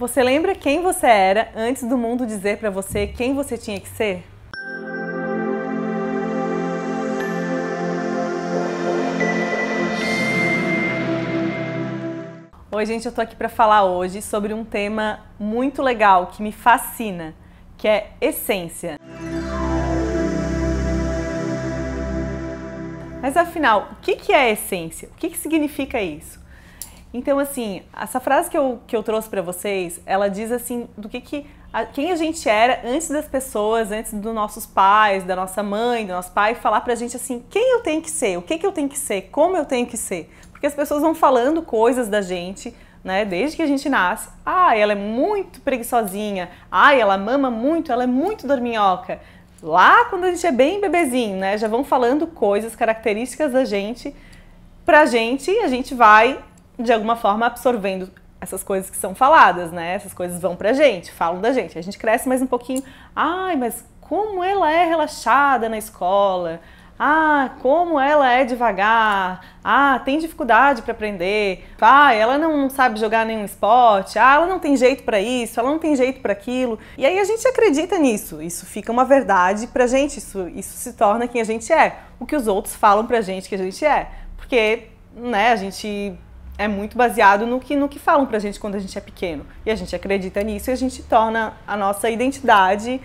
Você lembra quem você era antes do mundo dizer pra você quem você tinha que ser? Oi, gente, eu tô aqui pra falar hoje sobre um tema muito legal que me fascina, que é essência. Mas afinal, o que é essência? O que significa isso? Então, assim, essa frase que eu trouxe pra vocês, ela diz assim do quem a gente era antes das pessoas, antes dos nossos pais, da nossa mãe, do nosso pai, falar pra gente assim, quem eu tenho que ser, o que eu tenho que ser, como eu tenho que ser. Porque as pessoas vão falando coisas da gente, né, desde que a gente nasce. Ah, ela é muito preguiçosinha. Ah, ela mama muito, ela é muito dorminhoca. Lá quando a gente é bem bebezinho, né, já vão falando coisas, características da gente, pra gente, a gente vai de alguma forma absorvendo essas coisas que são faladas, né? Essas coisas vão pra gente, falam da gente. A gente cresce mais um pouquinho. Ai, mas como ela é relaxada na escola. Ah, como ela é devagar. Ah, tem dificuldade para aprender. Ah, ela não sabe jogar nenhum esporte. Ah, ela não tem jeito para isso, ela não tem jeito para aquilo. E aí a gente acredita nisso. Isso fica uma verdade pra gente. Isso se torna quem a gente é. O que os outros falam pra gente que a gente é. Porque, né, a gente é muito baseado no que falam pra gente quando a gente é pequeno. E a gente acredita nisso e a gente torna a nossa identidade,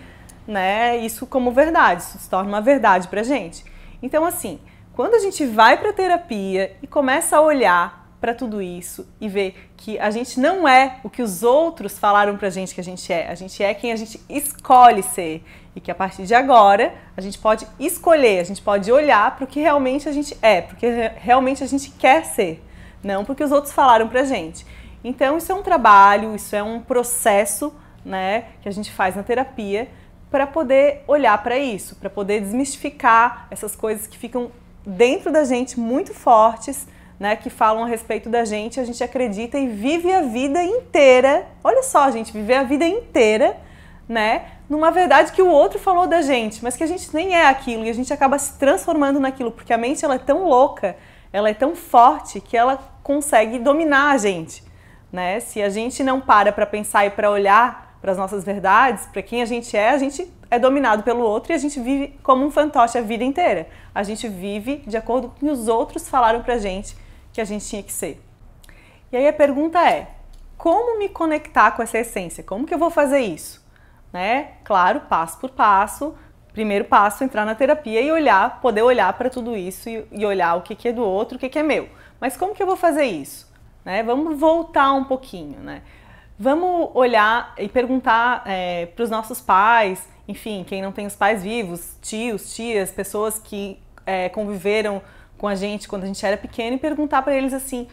né, isso como verdade. Isso se torna uma verdade pra gente. Então, assim, quando a gente vai pra terapia e começa a olhar pra tudo isso e ver que a gente não é o que os outros falaram pra gente que a gente é quem a gente escolhe ser. E que a partir de agora a gente pode escolher, a gente pode olhar pro que realmente a gente é, porque realmente a gente quer ser. Não porque os outros falaram pra gente. Então isso é um trabalho, isso é um processo, né, que a gente faz na terapia para poder olhar para isso, para poder desmistificar essas coisas que ficam dentro da gente muito fortes, né, que falam a respeito da gente, a gente acredita e vive a vida inteira. Olha só, gente, viver a vida inteira, né, numa verdade que o outro falou da gente, mas que a gente nem é aquilo e a gente acaba se transformando naquilo, porque a mente ela é tão louca, ela é tão forte que ela consegue dominar a gente, né? Se a gente não para pensar e para olhar para as nossas verdades, para quem a gente é dominado pelo outro e a gente vive como um fantoche a vida inteira. A gente vive de acordo com o que os outros falaram pra gente que a gente tinha que ser. E aí a pergunta é, como me conectar com essa essência? Como que eu vou fazer isso? Né? Claro, passo por passo. Primeiro passo, entrar na terapia e olhar, poder olhar para tudo isso e olhar o que é do outro, o que é meu. Mas como que eu vou fazer isso? Né? Vamos voltar um pouquinho, né? Vamos olhar e perguntar para os nossos pais, enfim, quem não tem os pais vivos, tios, tias, pessoas que conviveram com a gente quando a gente era pequeno e perguntar para eles assim,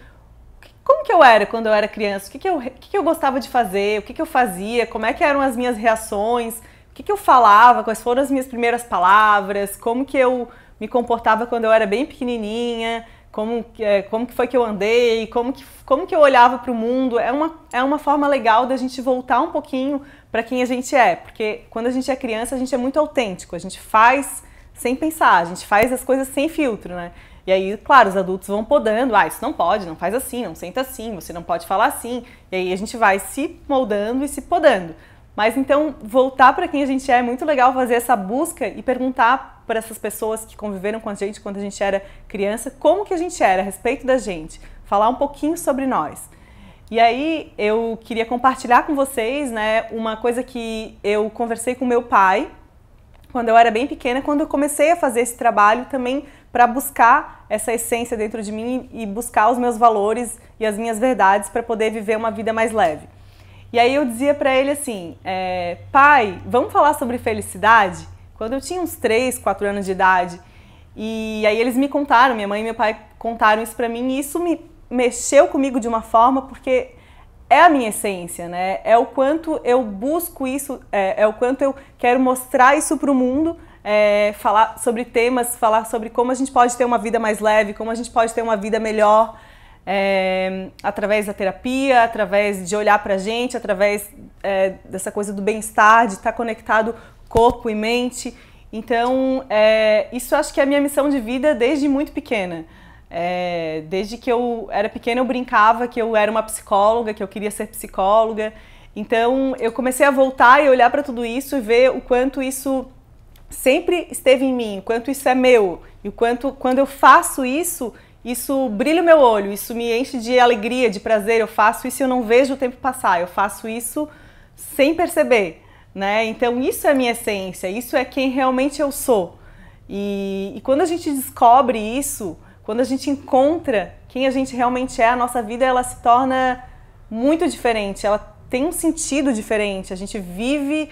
como que eu era quando eu era criança? O que eu gostava de fazer? O que eu fazia? Como é que eram as minhas reações? O que eu falava, quais foram as minhas primeiras palavras, como que eu me comportava quando eu era bem pequenininha, como que foi que eu andei, como que eu olhava para o mundo. É uma forma legal da gente voltar um pouquinho para quem a gente é, porque quando a gente é criança a gente é muito autêntico, a gente faz sem pensar, a gente faz as coisas sem filtro, né? E aí, claro, os adultos vão podando, isso não pode, não faz assim, não senta assim, você não pode falar assim, e aí a gente vai se moldando e se podando. Mas então, voltar para quem a gente é muito legal fazer essa busca e perguntar para essas pessoas que conviveram com a gente quando a gente era criança, como que a gente era a respeito da gente, falar um pouquinho sobre nós. E aí eu queria compartilhar com vocês, né, uma coisa que eu conversei com meu pai quando eu era bem pequena, quando eu comecei a fazer esse trabalho também para buscar essa essência dentro de mim e buscar os meus valores e as minhas verdades para poder viver uma vida mais leve. E aí eu dizia pra ele assim, pai, vamos falar sobre felicidade? Quando eu tinha uns 3, 4 anos de idade. E aí eles me contaram, minha mãe e meu pai contaram isso pra mim e isso me mexeu comigo de uma forma porque é a minha essência, né? É o quanto eu busco isso, é o quanto eu quero mostrar isso pro mundo, falar sobre temas, falar sobre como a gente pode ter uma vida mais leve, como a gente pode ter uma vida melhor. Através da terapia, através de olhar pra gente, através dessa coisa do bem-estar, de estar conectado corpo e mente. Então, isso eu acho que é a minha missão de vida desde muito pequena. Desde que eu era pequena eu brincava que eu era uma psicóloga, que eu queria ser psicóloga. Então eu comecei a voltar e olhar para tudo isso e ver o quanto isso sempre esteve em mim, o quanto isso é meu, e o quanto quando eu faço isso, isso brilha o meu olho, isso me enche de alegria, de prazer, eu faço isso e eu não vejo o tempo passar, eu faço isso sem perceber, né? Então isso é a minha essência, isso é quem realmente eu sou. E quando a gente descobre isso, quando a gente encontra quem a gente realmente é, a nossa vida ela se torna muito diferente, ela tem um sentido diferente, a gente vive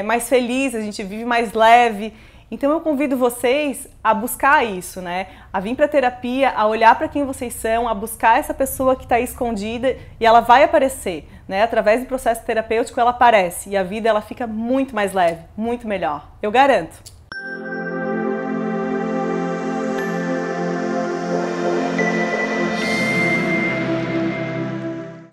mais feliz, a gente vive mais leve. Então eu convido vocês a buscar isso, né? A vir para a terapia, a olhar para quem vocês são, a buscar essa pessoa que está aí escondida e ela vai aparecer, né? Através do processo terapêutico ela aparece e a vida ela fica muito mais leve, muito melhor. Eu garanto.